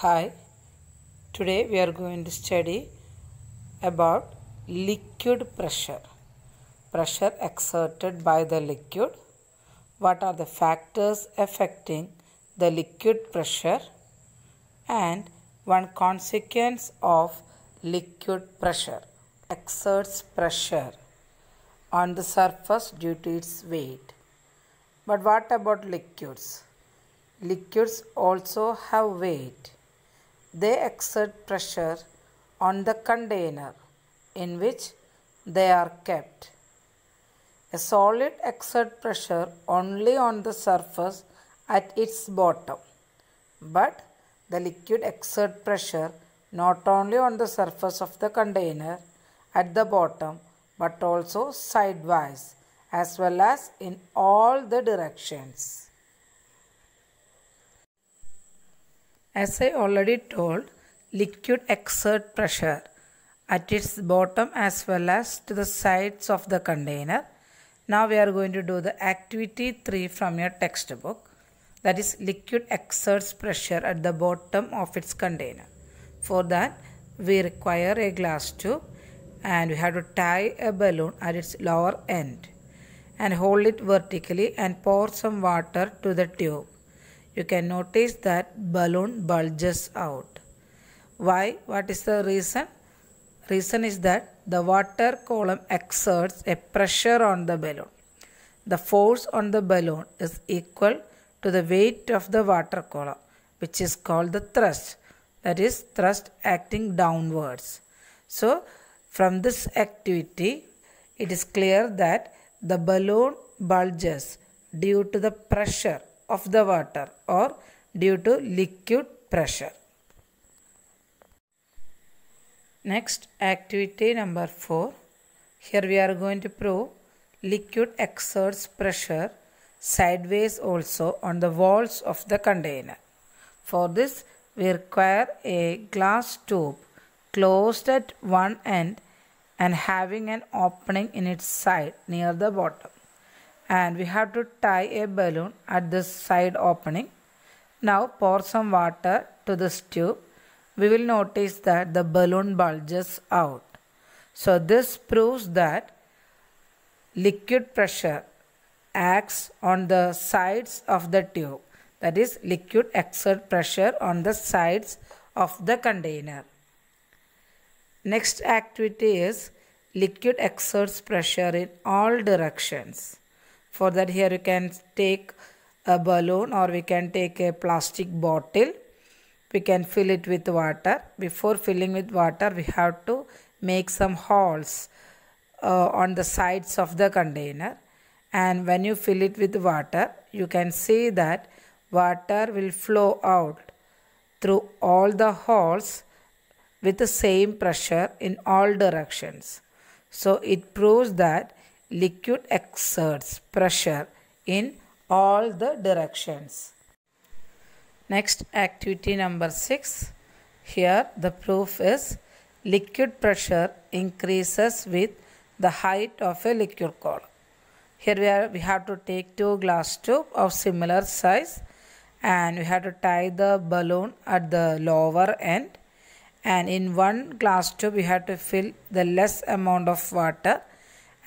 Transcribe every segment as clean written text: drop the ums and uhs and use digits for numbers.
Hi, today we are going to study about liquid pressure. Pressure exerted by the liquid. What are the factors affecting the liquid pressure? And one consequence of liquid pressure exerts pressure on the surface due to its weight. But what about liquids? Liquids also have weight. They exert pressure on the container in which they are kept. A solid exerts pressure only on the surface at its bottom, but the liquid exerts pressure not only on the surface of the container at the bottom but also sidewise as well as in all the directions. As I already told, liquid exerts pressure at its bottom as well as to the sides of the container. Now we are going to do the activity 3 from your textbook. That is, liquid exerts pressure at the bottom of its container. For that, we require a glass tube and we have to tie a balloon at its lower end and hold it vertically and pour some water to the tube. You can notice that balloon bulges out. Why? What is the reason? Reason is that the water column exerts a pressure on the balloon. The force on the balloon is equal to the weight of the water column, which is called the thrust. That is, thrust acting downwards. So, from this activity, it is clear that the balloon bulges due to the pressure of the water or due to liquid pressure. Next, activity number 4. Here we are going to prove liquid exerts pressure sideways also on the walls of the container. For this, we require a glass tube closed at one end and having an opening in its side near the bottom. And we have to tie a balloon at this side opening. Now pour some water to this tube. We will notice that the balloon bulges out. So this proves that liquid pressure acts on the sides of the tube. That is, liquid exerts pressure on the sides of the container. Next activity is liquid exerts pressure in all directions. For that, here you can take a balloon or we can take a plastic bottle. We can fill it with water. Before filling with water, we have to make some holes on the sides of the container. And when you fill it with water, you can see that water will flow out through all the holes with the same pressure in all directions. So it proves that liquid exerts pressure in all the directions. Next, activity number 6. Here the proof is liquid pressure increases with the height of a liquid column. Here we have to take two glass tubes of similar size and we have to tie the balloon at the lower end, and in one glass tube we have to fill the less amount of water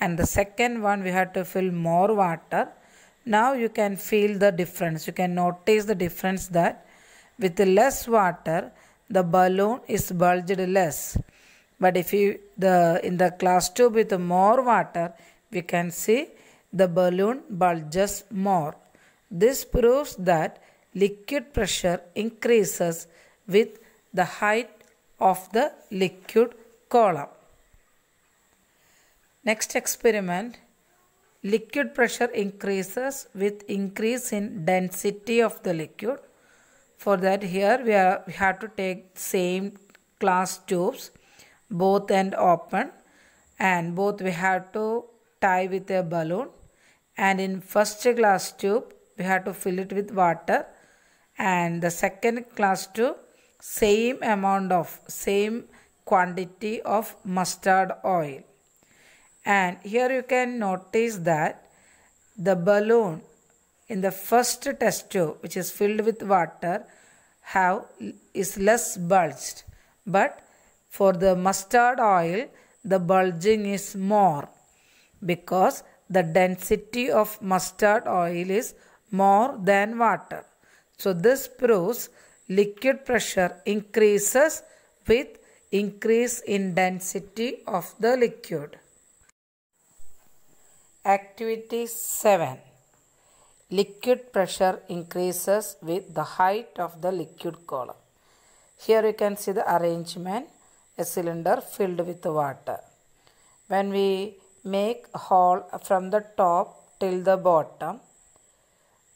and the second one we have to fill more water. Now you can feel the difference. You can notice the difference that with less water the balloon is bulged less. But if in the glass tube with more water, we can see the balloon bulges more. This proves that liquid pressure increases with the height of the liquid column. Next experiment, liquid pressure increases with increase in density of the liquid. For that, here we have to take same glass tubes, both end open, and both we have to tie with a balloon. And in first glass tube, we have to fill it with water, and the second glass tube, same quantity of mustard oil. And here you can notice that the balloon in the first test tube, which is filled with water, is less bulged, but for the mustard oil the bulging is more because the density of mustard oil is more than water. So this proves liquid pressure increases with increase in density of the liquid. Activity 7. Liquid pressure increases with the height of the liquid column. Here you can see the arrangement, a cylinder filled with water. When we make a hole from the top till the bottom,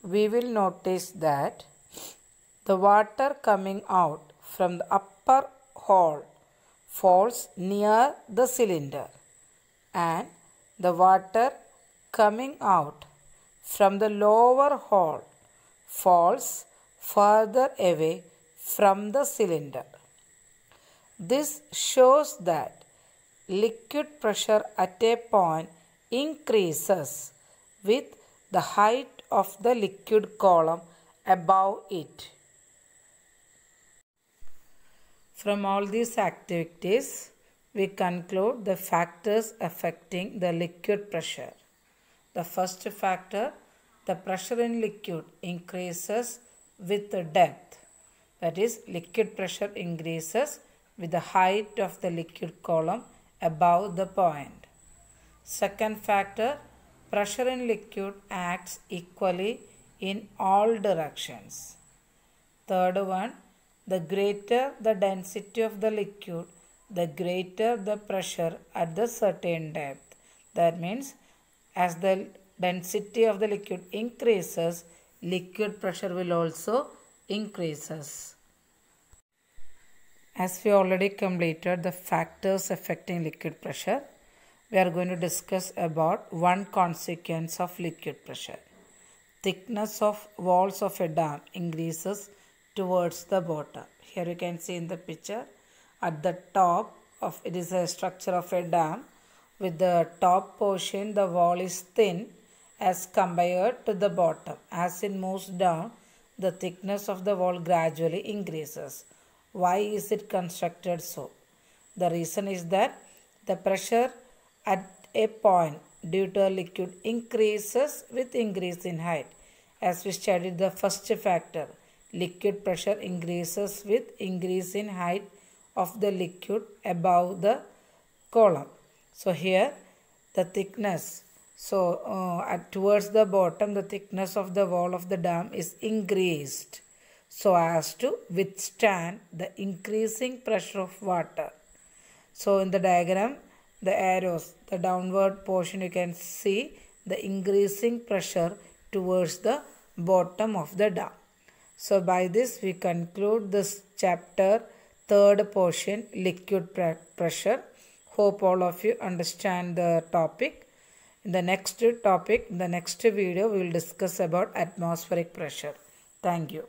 we will notice that the water coming out from the upper hole falls near the cylinder, and the water coming out from the lower hole falls further away from the cylinder. This shows that liquid pressure at a point increases with the height of the liquid column above it. From all these activities, we conclude the factors affecting the liquid pressure. The first factor, the pressure in liquid increases with the depth. That is, liquid pressure increases with the height of the liquid column above the point. Second factor, pressure in liquid acts equally in all directions. Third one, the greater the density of the liquid, the greater the pressure at the certain depth. That means as the density of the liquid increases, liquid pressure will also increases. As we already completed the factors affecting liquid pressure, we are going to discuss about one consequence of liquid pressure. Thickness of walls of a dam increases towards the bottom. Here you can see in the picture, at the top of it is a structure of a dam. With the top portion, the wall is thin as compared to the bottom. As it moves down, the thickness of the wall gradually increases. Why is it constructed so? The reason is that the pressure at a point due to a liquid increases with increase in height. As we studied the first factor, liquid pressure increases with increase in height of the liquid above the column. So here the thickness, towards the bottom the thickness of the wall of the dam is increased so as to withstand the increasing pressure of water. So in the diagram, the arrows, the downward portion, you can see the increasing pressure towards the bottom of the dam. So by this we conclude this chapter, third portion, liquid pressure. Hope all of you understand the topic. In the next topic, in the next video, we will discuss about atmospheric pressure. Thank you.